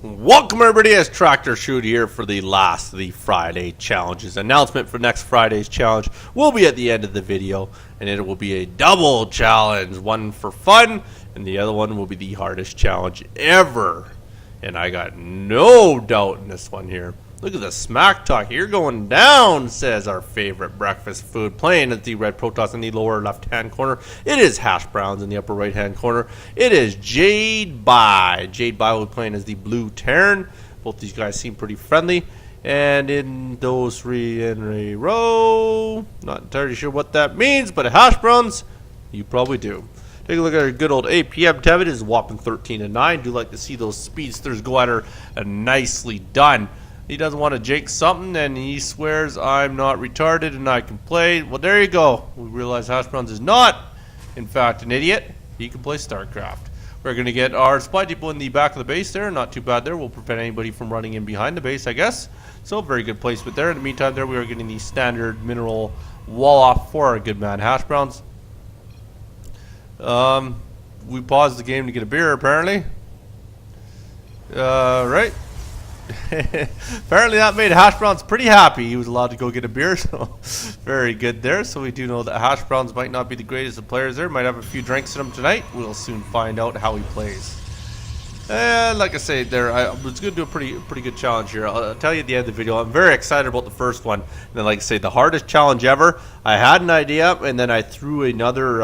Welcome everybody, it's tractorchute here for the last of the Friday challenges. Announcement for next Friday's challenge will be at the end of the video, and it will be a double challenge, one for fun and the other one will be the hardest challenge ever. And I got no doubt in this one here. Look at the smack talk. You're going down, says our favorite breakfast food. Playing at the red Protoss in the lower left-hand corner. It is hash browns in the upper right-hand corner. It is Jade By. Jade By will be playing as the blue Terran. Both these guys seem pretty friendly. And in those three in a row, not entirely sure what that means, but hash browns, you probably do. Take a look at our good old APM Tevin. Is whopping 13-9. Do like to see those speedsters go at her nicely done. He doesn't want to jake something, and he swears I'm not retarded and I can play. Well, there you go. We realize Hash Browns is not, in fact, an idiot. He can play StarCraft. We're going to get our supply depot in the back of the base there. Not too bad there. We'll prevent anybody from running in behind the base, I guess. So, very good placement there. In the meantime, there we are getting the standard mineral wall off for our good man Hash Browns. We paused the game to get a beer, apparently. Right. Apparently that made Hash Browns pretty happy. He was allowed to go get a beer, so very good there. So we do know that Hash Browns might not be the greatest of players there. Might have a few drinks in him tonight. We'll soon find out how he plays. And like I say, I was going to do a pretty good challenge here. I'll tell you at the end of the video. I'm very excited about the first one. And then, like I say, the hardest challenge ever. I had an idea, and then I threw another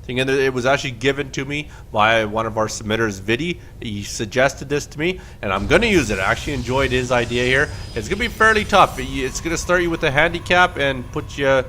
thing in there. It was actually given to me by one of our submitters, Vidi. He suggested this to me, and I'm going to use it. I actually enjoyed his idea here. It's going to be fairly tough. It's going to start you with a handicap and put you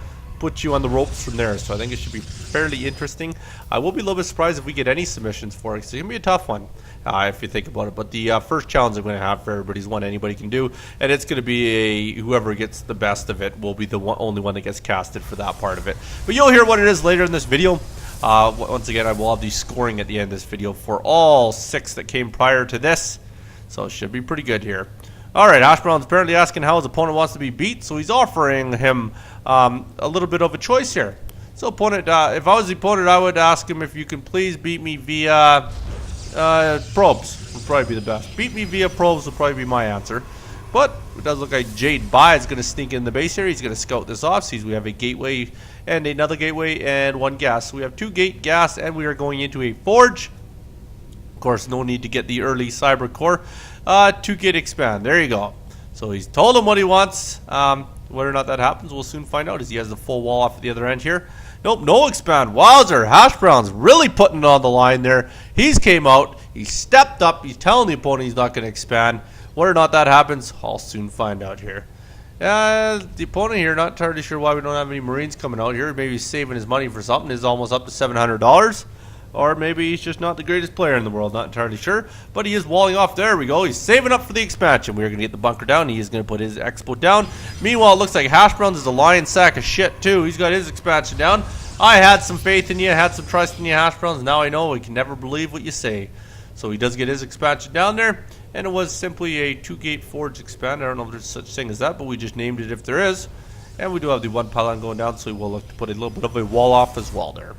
on the ropes from there. So I think it should be fairly interesting. I will be a little bit surprised if we get any submissions for it. It's going to be a tough one. If you think about it. But the first challenge I'm going to have for everybody is one anybody can do, and it's going to be whoever gets the best of it will be the only one that gets casted for that part of it. But you'll hear what it is later in this video. Once again, I will have the scoring at the end of this video for all 6 that came prior to this, so it should be pretty good here. Alright, Hash Brown's apparently asking how his opponent wants to be beat, so he's offering him a little bit of a choice here. So opponent, if I was the opponent, I would ask him if you can please beat me via probes. Would probably be the best. Beat me via probes would probably be my answer. But it does look like Jade By is going to sneak in the base here. He's going to scout this off. Sees we have a gateway and another gateway and 1 gas. So we have 2 gate gas, and we are going into a forge. Of course, no need to get the early cyber core. 2 gate expand. There you go. So he's told him what he wants. Whether or not that happens, we'll soon find out as he has the full wall off at the other end here. Nope, no expand. Wowzer, Hash Brown's really putting it on the line there. He's came out. He stepped up. He's telling the opponent he's not going to expand. Whether or not that happens, I'll soon find out here. The opponent here, not entirely sure why we don't have any Marines coming out here. Maybe he's saving his money for something. He's almost up to $700. Or maybe he's just not the greatest player in the world. Not entirely sure. But he is walling off. There we go. He's saving up for the expansion. We're going to get the bunker down. He is going to put his expo down. Meanwhile, it looks like Hash Browns is a lion sack of shit, too. He's got his expansion down. I had some faith in you. Had some trust in you, Hash Browns. Now I know we can never believe what you say. So he does get his expansion down there. And it was simply a 2-gate forge expand. I don't know if there's such thing as that, but we just named it if there is. And we do have the 1 pylon going down, so we will look to put a little bit of a wall off as well there.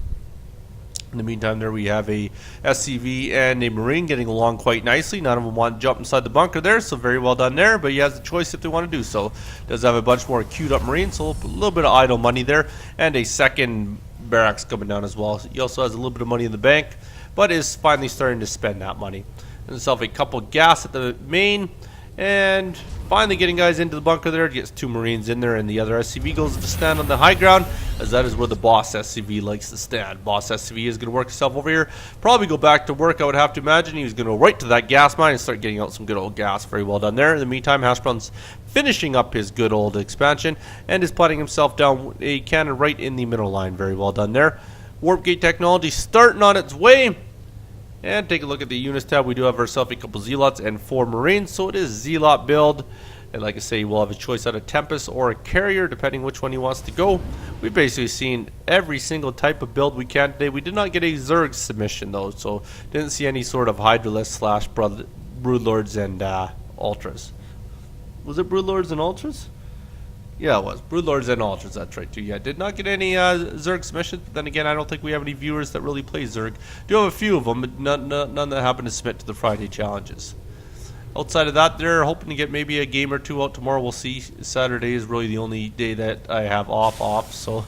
In the meantime, there we have a SCV and a Marine getting along quite nicely. None of them want to jump inside the bunker there, so very well done there. But he has the choice if they want to do so. Does have a bunch more queued up Marines, so a little bit of idle money there. And a second barracks coming down as well. He also has a little bit of money in the bank, but is finally starting to spend that money. Himself a couple gas at the main, and finally getting guys into the bunker there. Gets 2 Marines in there, and the other SCV goes to stand on the high ground, as that is where the boss SCV likes to stand. Boss SCV is going to work himself over here, probably go back to work. I would have to imagine he was going to go right to that gas mine and start getting out some good old gas. Very well done there. In the meantime, Hash Brown's finishing up his good old expansion and is putting himself down a cannon right in the middle line. Very well done there. Warp gate technology starting on its way. And take a look at the units tab. We do have ourselves a couple Zealots and 4 Marines, so it is Zealot build. And like I say, we'll have a choice out of Tempest or a Carrier, depending which one he wants to go. We've basically seen every single type of build we can today. We did not get a Zerg submission, though, so didn't see any sort of Hydralisk / Broodlords and Ultras. Was it Broodlords and Ultras? Yeah, it was. Broodlords and Ultras, that's right, too. Yeah, did not get any Zerg submissions, but then again, I don't think we have any viewers that really play Zerg. Do have a few of them, but none that happen to submit to the Friday challenges. Outside of that, they're hoping to get maybe a game or two out tomorrow. We'll see. Saturday is really the only day that I have off, so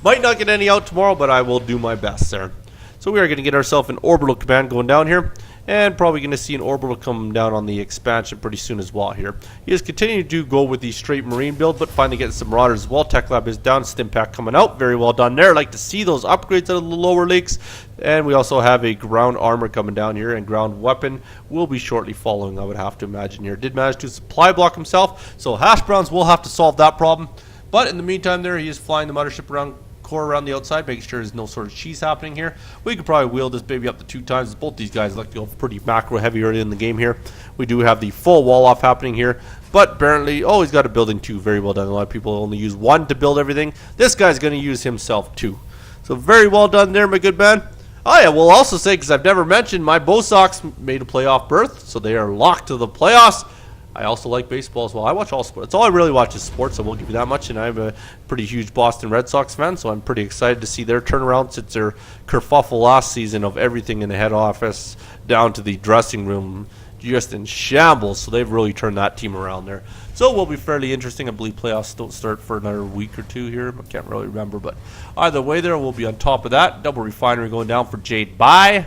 might not get any out tomorrow, but I will do my best there. So we are going to get ourselves an orbital command going down here, and probably going to see an orbital come down on the expansion pretty soon as well here. He is continuing to go with the straight marine build, but finally getting some marauders as well. Tech lab is down, stim pack coming out. Very well done there. Like to see those upgrades out of the lower lakes. And we also have a ground armor coming down here, and ground weapon will be shortly following, I would have to imagine here. Did manage to supply block himself, so hash browns will have to solve that problem. But in the meantime there, he is flying the mothership around core around the outside, making sure there's no sort of cheese happening here. We could probably wheel this baby up to 2 times. Both these guys like to go pretty macro heavy early in the game here. We do have the full wall off happening here, but apparently, oh, he's got a building 2. Very well done. A lot of people only use 1 to build everything. This guy's going to use himself 2. So very well done there, my good man. Oh yeah, we'll also say, because I've never mentioned, my Bo Sox made a playoff berth, so they are locked to the playoffs. I also like baseball as well. I watch all sports. That's all I really watch is sports, I won't give you that much. And I'm a pretty huge Boston Red Sox fan, so I'm pretty excited to see their turnaround since their kerfuffle last season of everything in the head office down to the dressing room just in shambles. So they've really turned that team around there. So it will be fairly interesting. I believe playoffs don't start for another week or 2 here. I can't really remember, but either way there, we'll be on top of that. Double refinery going down for Jade Bai.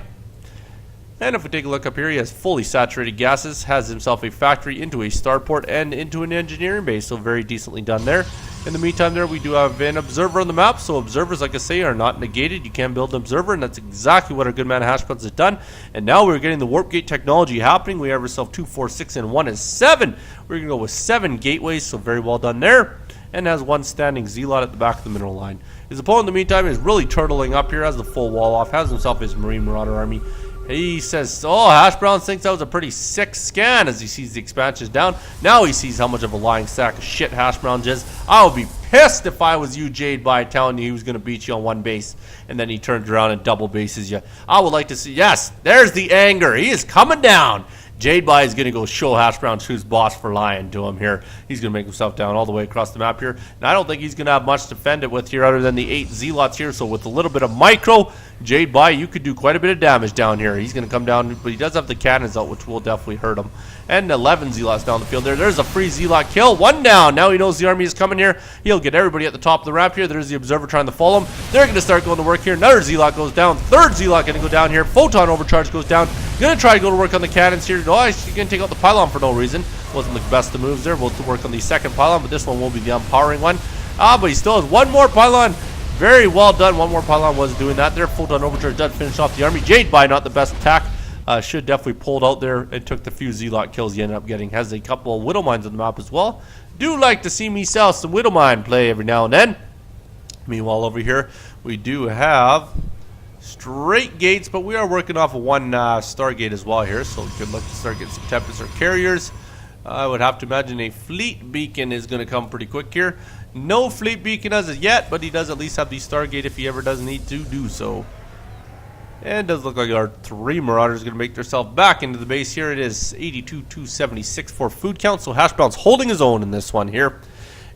And if we take a look up here, he has fully saturated gases, has himself a factory into a starport and into an engineering base, so very decently done there. In the meantime there, we do have an observer on the map, so observers, like I say, are not negated. You can build an observer, and that's exactly what our good man Hashbrowns has done. And now we're getting the warp gate technology happening. We have ourselves 2, 4, 6, and 1 is 7. We're going to go with 7 gateways, so very well done there. And has 1 standing Zealot at the back of the mineral line. His opponent, in the meantime, is really turtling up here, has the full wall off, has himself his Marine Marauder army. He says, oh, Hash Brown thinks that was a pretty sick scan as he sees the expansions down. Now he sees how much of a lying sack of shit Hash Brown is. I would be pissed if I was you, Jade, by telling you he was going to beat you on 1 base. And then he turns around and double bases you. I would like to see, yes, there's the anger. He is coming down. Jade Bai is going to go show Hash Brown who's boss for lying to him here. He's going to make himself down all the way across the map here. And I don't think he's going to have much to fend it with here other than the 8 Zealots here. So with a little bit of micro, Jade Bai, you could do quite a bit of damage down here. He's going to come down, but he does have the cannons out, which will definitely hurt him. And 11 Zealots down the field there. There's a free Zealot kill. 1 down. Now he knows the army is coming here. He'll get everybody at the top of the ramp here. There's the observer trying to follow him. They're going to start going to work here. Another Zealot goes down. 3rd Zealot going to go down here. Photon overcharge goes down. Going to try to go to work on the cannons here. Oh, he's going to take out the pylon for no reason. Wasn't the best of moves there. We'll work on the 2nd pylon, but this one will be the empowering one. But he still has 1 more pylon. Very well done. 1 more pylon was doing that there. Photon overcharge does finish off the army. Jade Bai, not the best attack. Should definitely pulled out there and took the few Zealot kills he ended up getting. Has a couple of Widow Mines on the map as well. Do like to see me sell some Widow Mine play every now and then. Meanwhile, over here, we do have straight gates, but we are working off of 1 Stargate as well here, so good luck to start getting some Tempest or carriers. I would have to imagine a fleet beacon is going to come pretty quick here. No fleet beacon as of yet, but he does at least have the Stargate if he ever does need to do so. And it does look like our 3 Marauders are going to make themselves back into the base here. It is 82,276 for food count, so Hash Brown's holding his own in this one here.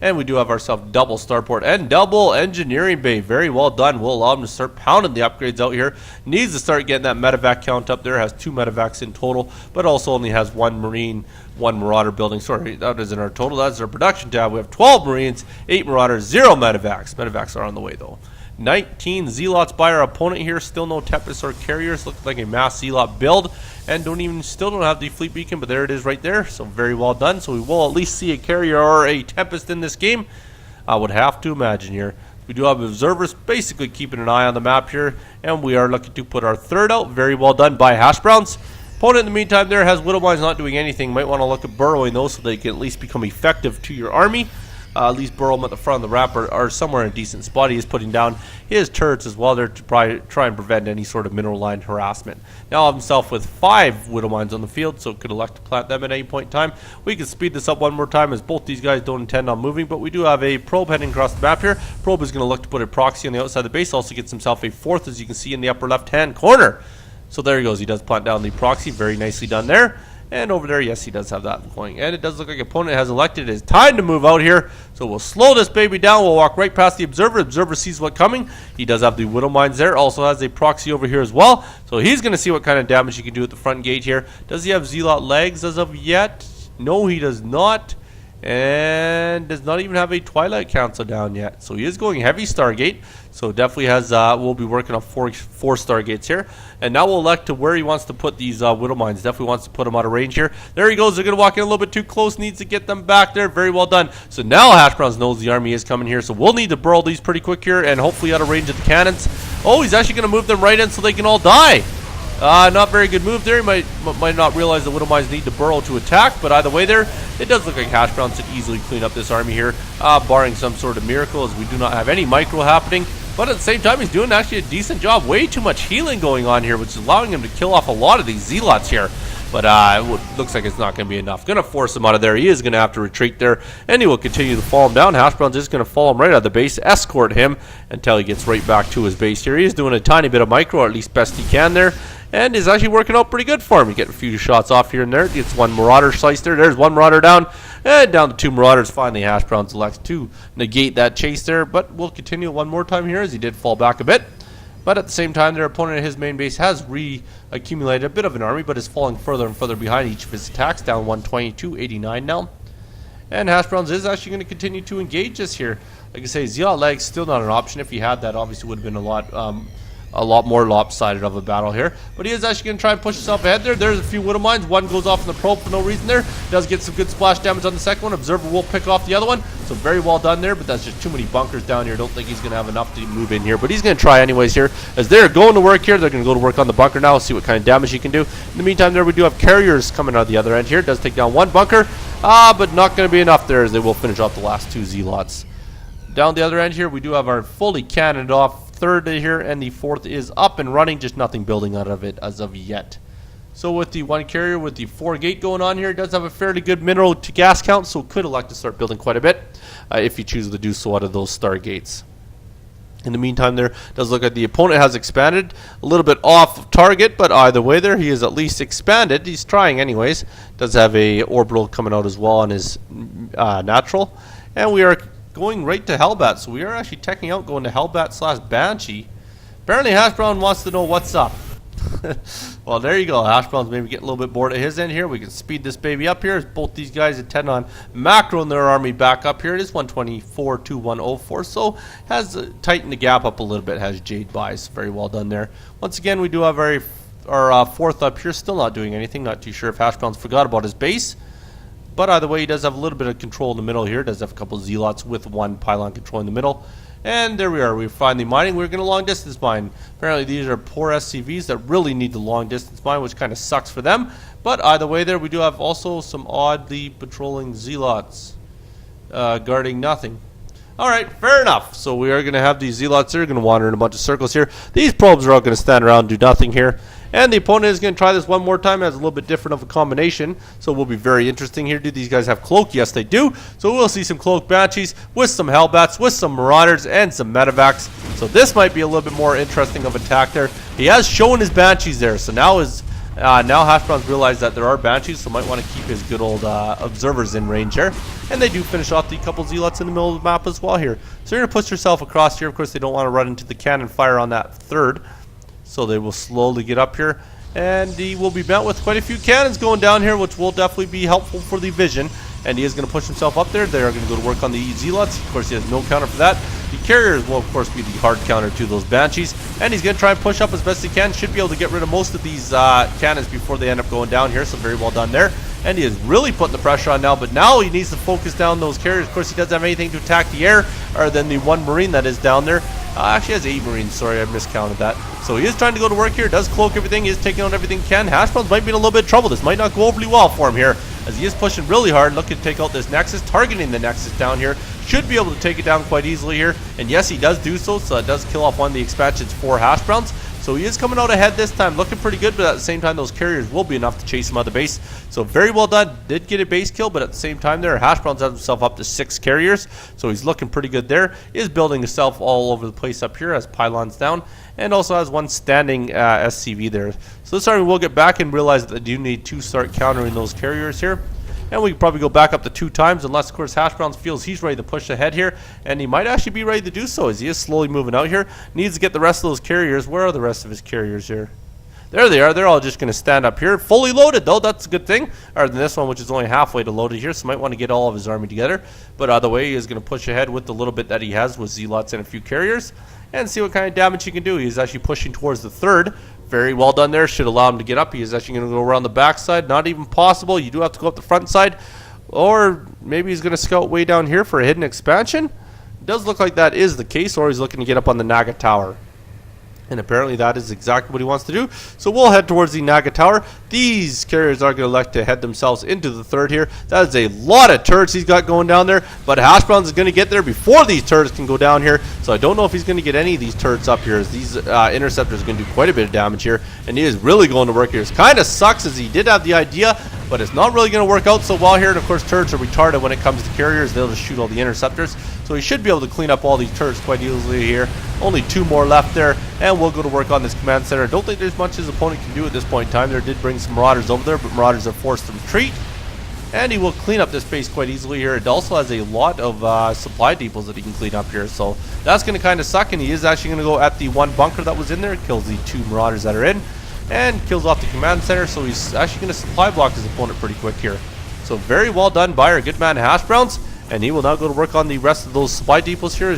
And we do have ourselves double starport and double engineering bay. Very well done. We'll allow him to start pounding the upgrades out here. Needs to start getting that medevac count up there. Has 2 medevacs in total, but also only has 1 Marine, 1 Marauder building. Sorry, that isn't our total. That's our production tab. We have 12 Marines, 8 Marauders, 0 medevacs. Medevacs are on the way though. 19 Zealots by our opponent here. Still no Tempest or carriers. Looks like a mass Zealot build. And still don't have the fleet beacon, but there it is right there. So very well done. So we will at least see a carrier or a Tempest in this game. I would have to imagine here. We do have observers basically keeping an eye on the map here. And we are looking to put our 3rd out. Very well done by Hash Browns. Opponent in the meantime there has Widow Mines not doing anything. Might want to look at burrowing those so they can at least become effective to your army. At least burrow them at the front of the ramp or somewhere in a decent spot. He is putting down his turrets as well there to try and prevent any sort of mineral line harassment. Now himself with 5 Widow Mines on the field, so could elect to plant them at any point in time. We can speed this up one more time as both these guys don't intend on moving, but we do have a probe heading across the map here. Probe is going to look to put a proxy on the outside of the base. Also gets himself a 4th, as you can see in the upper left hand corner. So there he goes. He does plant down the proxy. Very nicely done there. And over there, yes, he does have that going. And it does look like opponent has elected it is time to move out here. So we'll slow this baby down. We'll walk right past the observer. Observer sees what's coming. He does have the widow mines there. Also has a proxy over here as well. So he's going to see what kind of damage he can do at the front gate here. Does he have zealot legs as of yet? No, he does not. And does not even have a Twilight Council down yet. So he is going heavy Stargate. So definitely has, we'll be working on four Stargates here. And now we'll elect to where he wants to put these Widow Mines. Definitely wants to put them out of range here. There he goes. They're going to walk in a little bit too close. Needs to get them back there. Very well done. So now Hash Browns knows the army is coming here. So we'll need to burrow these pretty quick here and hopefully out of range of the cannons. Oh, he's actually going to move them right in so they can all die. Not very good move there. He might not realize the Widow Mines need to burrow to attack, but either way there, it does look like Hash Browns should easily clean up this army here, barring some sort of miracle, as we do not have any micro happening. But at the same time, he's doing actually a decent job. Way too much healing going on here, which is allowing him to kill off a lot of these Zealots here. But it looks like it's not going to be enough. Going to force him out of there. He is going to have to retreat there, and he will continue to fall him down. Hash Browns is going to fall him right out of the base, escort him until he gets right back to his base here. He is doing a tiny bit of micro, or at least best he can there, and is actually working out pretty good for him. He gets a few shots off here and there. Gets one Marauder slice there. There's one Marauder down, and down to two Marauders. Finally, Hash Browns elects to negate that chase there, but we'll continue one more time here as he did fall back a bit. But at the same time, their opponent at his main base has re-accumulated a bit of an army, but is falling further and further behind each of his attacks, down 122-89 now. And Hash Browns is actually going to continue to engage this here. Like I say, Zealot Legs still not an option. If he had that, obviously would have been a lot more lopsided of a battle here. But he is actually going to try and push himself ahead there. There's a few Widow Mines. One goes off in the probe for no reason there. Does get some good splash damage on the second one. Observer will pick off the other one. So very well done there, but that's just too many bunkers down here. Don't think he's going to have enough to move in here. But he's going to try anyways here. As they're going to work here, they're going to go to work on the bunker now. See what kind of damage he can do. In the meantime, there we do have carriers coming out the other end here. Does take down one bunker, but not going to be enough there, as they will finish off the last two Zealots. Down the other end here, we do have our fully cannoned off third here, and the fourth is up and running, just nothing building out of it as of yet. So with the one carrier with the 4 gate going on here, it does have a fairly good mineral to gas count, so could elect to start building quite a bit if you choose to do so out of those star gates. In the meantime, there does look like the opponent has expanded a little bit off target, but either way there, he is at least expanded. He's trying anyways. Does have a orbital coming out as well on his natural, and we are going right to Hellbat. So we are actually teching out, going to Hellbat / Banshee. Apparently Hash Brown wants to know what's up. Well, there you go. Hash Brown's maybe getting a little bit bored at his end here. We can speed this baby up here as both these guys intend on macroing their army back up here. It is 124-104, so has tightened the gap up a little bit, has Jade buys. Very well done there. Once again, we do have our fourth up here, still not doing anything. Not too sure if Hash Brown's forgot about his base. But either way, he does have a little bit of control in the middle here. Does have a couple of Zealots with one pylon control in the middle. And there we are. We find the mining. We're going to long distance mine. Apparently these are poor SCVs that really need the long distance mine, which kind of sucks for them. But either way there, we do have also some oddly patrolling Zealots guarding nothing. Alright, fair enough. So we are going to have these Zealots here. Going to wander in a bunch of circles here. These probes are all going to stand around and do nothing here. And the opponent is going to try this one more time. It has a little bit different of a combination, so it will be very interesting here. Do these guys have cloak? Yes, they do. So we'll see some cloak Banshees with some Hellbats, with some Marauders, and some Medevacs. So this might be a little bit more interesting of attack there. He has shown his Banshees there, so now Hash Browns realize that there are Banshees, so might want to keep his good old observers in range here. And they do finish off the couple Zealots in the middle of the map as well here. So you're going to push yourself across here. Of course, they don't want to run into the cannon fire on that third. So they will slowly get up here, and he will be met with quite a few cannons going down here, which will definitely be helpful for the vision. And he is going to push himself up there. They are going to go to work on the Zealots. Of course, he has no counter for that. The carriers will, of course, be the hard counter to those Banshees. And he's going to try and push up as best he can. Should be able to get rid of most of these cannons before they end up going down here. So very well done there. And he is really putting the pressure on now. But now he needs to focus down those carriers. Of course, he doesn't have anything to attack the air other than the one Marine that is down there. Actually has 8 Marines. Sorry, I miscounted that. So he is trying to go to work here. Does cloak everything. He is taking out everything he can. Hash Browns might be in a little bit of trouble. This might not go overly well for him here, as he is pushing really hard, looking to take out this Nexus, targeting the Nexus down here. Should be able to take it down quite easily here. And yes, he does do so. So it does kill off one of the expansions for Hash Browns. So he is coming out ahead this time, looking pretty good, but at the same time, those carriers will be enough to chase him out of the base. So very well done. Did get a base kill, but at the same time there, Hash Browns has himself up to 6 carriers. So he's looking pretty good there. He is building himself all over the place up here, has pylons down, and also has one standing SCV there. So this army will get back and realize that they do need to start countering those carriers here. And we can probably go back up to 2 times, unless, of course, Hash Browns feels he's ready to push ahead here. And he might actually be ready to do so, as he is slowly moving out here. Needs to get the rest of those carriers. Where are the rest of his carriers here? There they are. They're all just going to stand up here. Fully loaded, though. That's a good thing. Other than this one, which is only halfway to loaded here. So might want to get all of his army together. But either way, he is going to push ahead with the little bit that he has with zealots and a few carriers. And see what kind of damage he can do. He's actually pushing towards the 3rd. Very well done there. Should allow him to get up. He is actually going to go around the back side. Not even possible. You do have to go up the front side. Or maybe he's going to scout way down here for a hidden expansion. It does look like that is the case, or he's looking to get up on the Naga Tower. And apparently that is exactly what he wants to do. So we'll head towards the Naga Tower. These carriers are going to elect to head themselves into the 3rd here. That is a lot of turrets he's got going down there. But Hash Browns is going to get there before these turrets can go down here. So I don't know if he's going to get any of these turrets up here, as these interceptors are going to do quite a bit of damage here. And he is really going to work here. It kind of sucks, as he did have the idea, but it's not really going to work out so well here. And of course, turrets are retarded when it comes to carriers. They'll just shoot all the interceptors. So he should be able to clean up all these turrets quite easily here. Only 2 more left there, and we'll go to work on this command center. Don't think there's much his opponent can do at this point in time. There did bring some Marauders over there, but Marauders are forced to retreat. And he will clean up this base quite easily here. It also has a lot of supply depots that he can clean up here. So that's going to kind of suck, and he is actually going to go at the 1 bunker that was in there. Kills the 2 Marauders that are in, and kills off the command center. So he's actually going to supply block his opponent pretty quick here. So very well done by our good man Hash Browns. And he will now go to work on the rest of those supply depots here,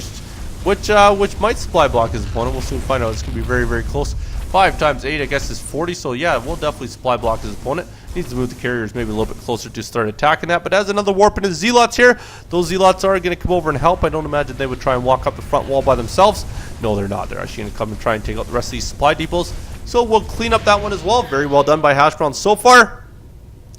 which might supply block his opponent. We'll soon find out. It's going to be very, very close. 5 times 8, I guess, is 40. So yeah, we'll definitely supply block his opponent. Needs to move the carriers maybe a little bit closer to start attacking that. But as another warp in his zealots here, those zealots are going to come over and help. I don't imagine they would try and walk up the front wall by themselves. No, they're not. They're actually going to come and try and take out the rest of these supply depots. So we'll clean up that one as well. Very well done by Hash Browns so far.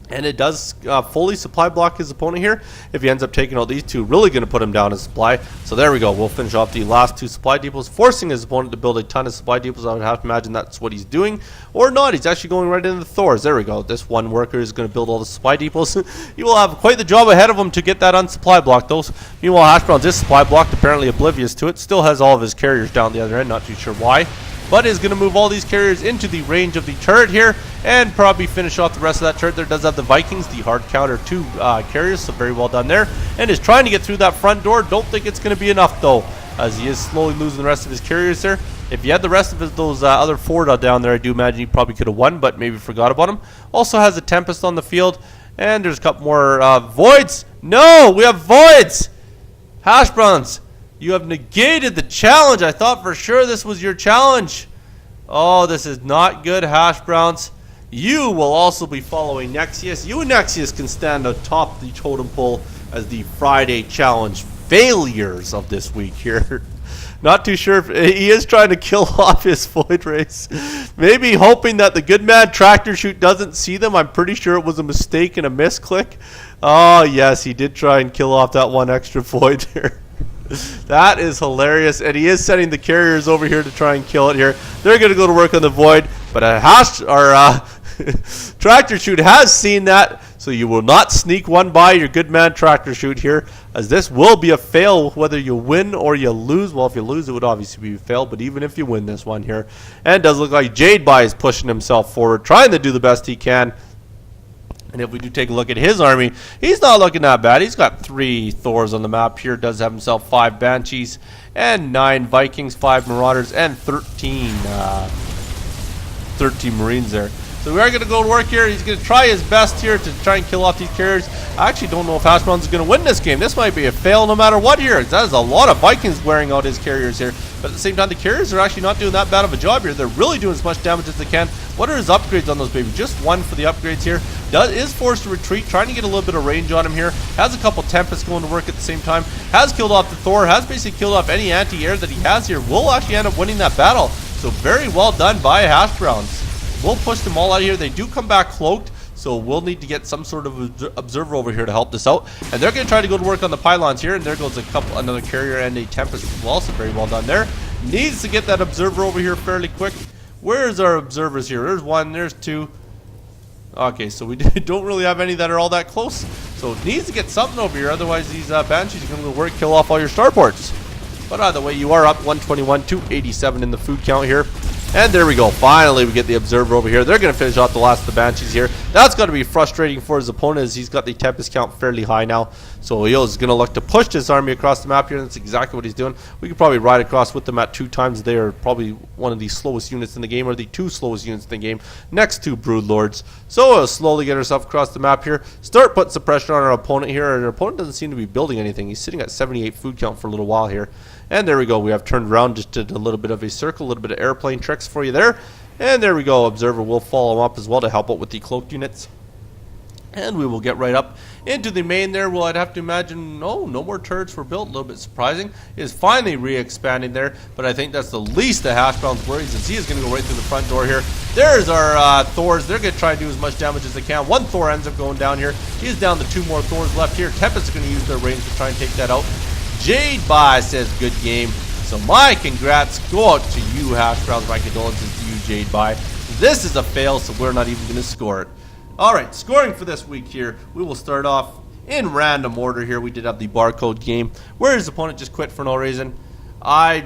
And it does fully supply block his opponent here. If he ends up taking out these 2, really going to put him down in supply. So there we go. We'll finish off the last 2 supply depots, forcing his opponent to build a ton of supply depots. I would have to imagine that's what he's doing. Or not. He's actually going right into the Thors. There we go. This 1 worker is going to build all the supply depots. He will have quite the job ahead of him to get that unsupply block. Those. Meanwhile, Hash Browns is supply blocked, apparently oblivious to it. Still has all of his carriers down the other end. Not too sure why. But is going to move all these carriers into the range of the turret here and probably finish off the rest of that turret. There does have the Vikings, the hard counter 2 carriers, so very well done there. And is trying to get through that front door. Don't think it's going to be enough, though, as he is slowly losing the rest of his carriers there. If he had the rest of those other 4 down there, I do imagine he probably could have won, but maybe forgot about him. Also has a Tempest on the field, and there's a couple more Voids. No, we have Voids! Hash Browns, you have negated the challenge. I thought for sure this was your challenge. Oh, this is not good, Hash Browns. You will also be following Nexius. You and Nexius can stand atop the totem pole as the Friday challenge failures of this week here. Not too sure if he is trying to kill off his Void Race. Maybe hoping that the good man Tractorchute doesn't see them. I'm pretty sure it was a mistake and a misclick. Oh, yes, he did try and kill off that 1 extra Void here. That is hilarious, and he is sending the carriers over here to try and kill it here. They're going to go to work on the Void, but Tractorchute has seen that, so you will not sneak one by your good man Tractorchute here, as this will be a fail whether you win or you lose. Well, if you lose, it would obviously be a fail, but even if you win this one here, and it does look like Jadeby is pushing himself forward, trying to do the best he can. And if we do take a look at his army, he's not looking that bad. He's got 3 Thors on the map here. Does have himself 5 Banshees and 9 Vikings, 5 Marauders, and 13 Marines there. So we are going to go to work here. He's going to try his best here to try and kill off these carriers. I actually don't know if Hash Browns is going to win this game. This might be a fail no matter what here. That is a lot of Vikings wearing out his carriers here. But at the same time, the carriers are actually not doing that bad of a job here. They're really doing as much damage as they can. What are his upgrades on those babies? Just 1 for the upgrades here. Is forced to retreat, trying to get a little bit of range on him here. Has a couple Tempests going to work at the same time. Has killed off the Thor. Has basically killed off any anti-air that he has here. Will actually end up winning that battle. So very well done by Hash Browns. We'll push them all out of here. They do come back cloaked, so we'll need to get some sort of observer over here to help this out. And they're going to try to go to work on the pylons here, and there goes another carrier and a Tempest as well, so very well done there. Needs to get that observer over here fairly quick. Where's our observers here? There's one, there's two. Okay, so we don't really have any that are all that close. So it needs to get something over here, otherwise these Banshees are going to work, kill off all your starports. But either way, you are up 121 to 87 in the food count here. And there we go. Finally, we get the observer over here. They're going to finish off the last of the Banshees here. That's going to be frustrating for his opponent as he's got the Tempest count fairly high now. So he's going to look to push this army across the map here. And that's exactly what he's doing. We could probably ride across with them at 2 times. They are probably one of the slowest units in the game, or the 2 slowest units in the game, next to Broodlords. So we'll slowly get ourselves across the map here. Start putting some pressure on our opponent here. And our opponent doesn't seem to be building anything. He's sitting at 78 food count for a little while here. And there we go. We have turned around, just did a little bit of a circle, a little bit of airplane tricks for you there. And there we go. Observer will follow him up as well to help out with the cloaked units. And we will get right up into the main there. Well, I'd have to imagine, no more turrets were built. A little bit surprising. It is finally re-expanding there. But I think that's the least of Hash Brown's worries, as he is going to go right through the front door here. There's our Thors. They're going to try and do as much damage as they can. One Thor ends up going down here. He's down to 2 more Thors left here. Tempest is going to use their range to try and take that out. Jade Bye says good game. So my congrats go out to you, Hash Browns. My condolences to you, Jade Bye. This is a fail, so we're not even going to score it. Alright, scoring for this week here. We will start off in random order here. We did have the barcode game where his opponent just quit for no reason. I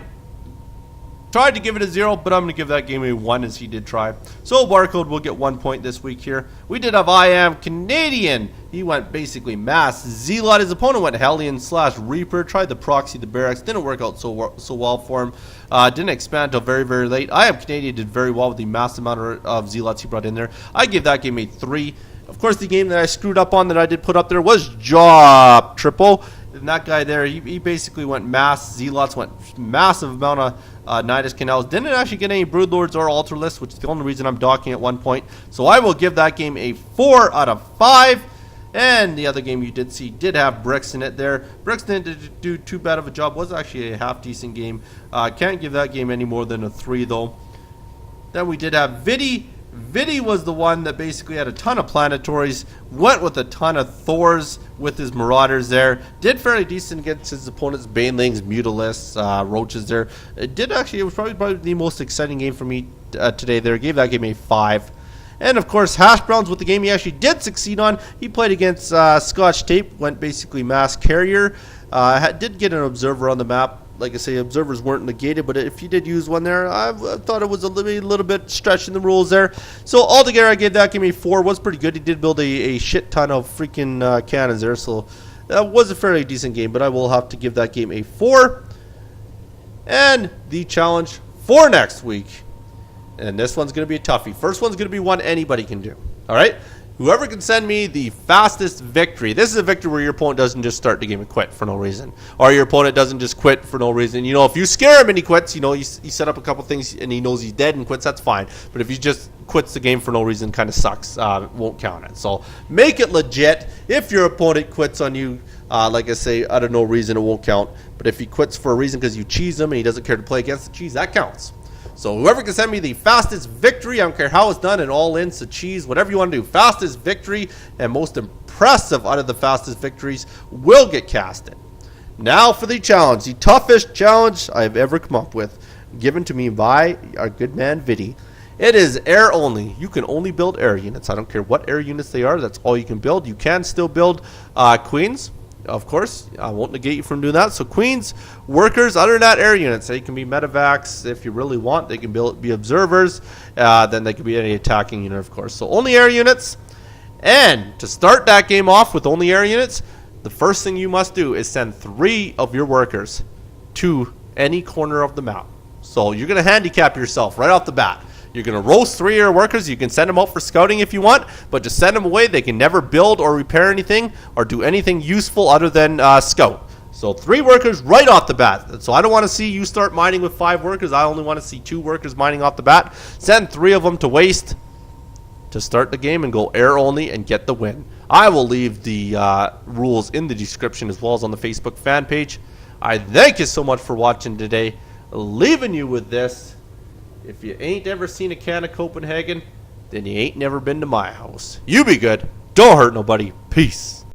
tried to give it a 0, but I'm going to give that game a 1 as he did try. So barcode will get 1 point this week here. We did have I Am Canadian. He went basically mass Zealot. His opponent went Hellion / Reaper. Tried the proxy, the barracks. Didn't work out so well for him. Didn't expand until very, very late. I Am Canadian did very well with the mass amount of Zealots he brought in there. I give that game a 3. Of course, the game that I screwed up on that I did put up there was Job Triple. And that guy there, he basically went mass Zealots, went massive amount of Nidus Canals. Didn't actually get any Broodlords or Altar Lists, which is the only reason I'm docking at 1 point. So I will give that game a 4 out of 5. And the other game you did see did have Bricks in it there. Bricks didn't do too bad of a job. Was actually a half decent game. Can't give that game any more than a 3 though. Then we did have Vidi. Vidi was the one that basically had a ton of planetories, went with a ton of Thors with his Marauders there, did fairly decent against his opponent's Banelings, Mutalisks, Roaches there. It was probably the most exciting game for me today there. Gave that game a 5. And of course, Hash Browns with the game he actually did succeed on. He played against Scotch Tape, went basically Mass Carrier, did get an Observer on the map. Like I say, observers weren't negated, but if you did use one there, I thought it was a little bit stretching the rules there. So altogether, I gave that game a 4. Was pretty good. He did build a shit ton of freaking cannons there, so that was a fairly decent game. But I will have to give that game a 4. And the challenge for next week, and this one's going to be a toughie. First one's going to be one anybody can do. All right. Whoever can send me the fastest victory. This is a victory where your opponent doesn't just start the game and quit for no reason. Or your opponent doesn't just quit for no reason. You know, if you scare him and he quits, you know, you set up a couple things and he knows he's dead and quits, that's fine. But if he just quits the game for no reason, kind of sucks. Won't count it. So make it legit. If your opponent quits on you, like I say, out of no reason, it won't count. But if he quits for a reason because you cheese him and he doesn't care to play against the cheese, that counts. So whoever can send me the fastest victory, I don't care how it's done, and all in, so cheese, whatever you want to do, fastest victory and most impressive out of the fastest victories will get casted. Now for the challenge, the toughest challenge I've ever come up with, given to me by our good man Vidi. It is air only. You can only build air units. I don't care what air units they are, that's all you can build. You can still build queens. Of course, I won't negate you from doing that. So queens, workers, other than that, air units. They can be medevacs if you really want. They can be observers. Then they can be any attacking unit, of course. So only air units. And to start that game off with only air units, the first thing you must do is send 3 of your workers to any corner of the map. So you're going to handicap yourself right off the bat. You're going to roast 3 of your workers. You can send them out for scouting if you want, but just send them away. They can never build or repair anything or do anything useful other than scout. So 3 workers right off the bat. So I don't want to see you start mining with 5 workers. I only want to see 2 workers mining off the bat. Send 3 of them to waste to start the game and go air only and get the win. I will leave the rules in the description as well as on the Facebook fan page. I thank you so much for watching today. Leaving you with this. If you ain't ever seen a can of Copenhagen, then you ain't never been to my house. You be good. Don't hurt nobody. Peace.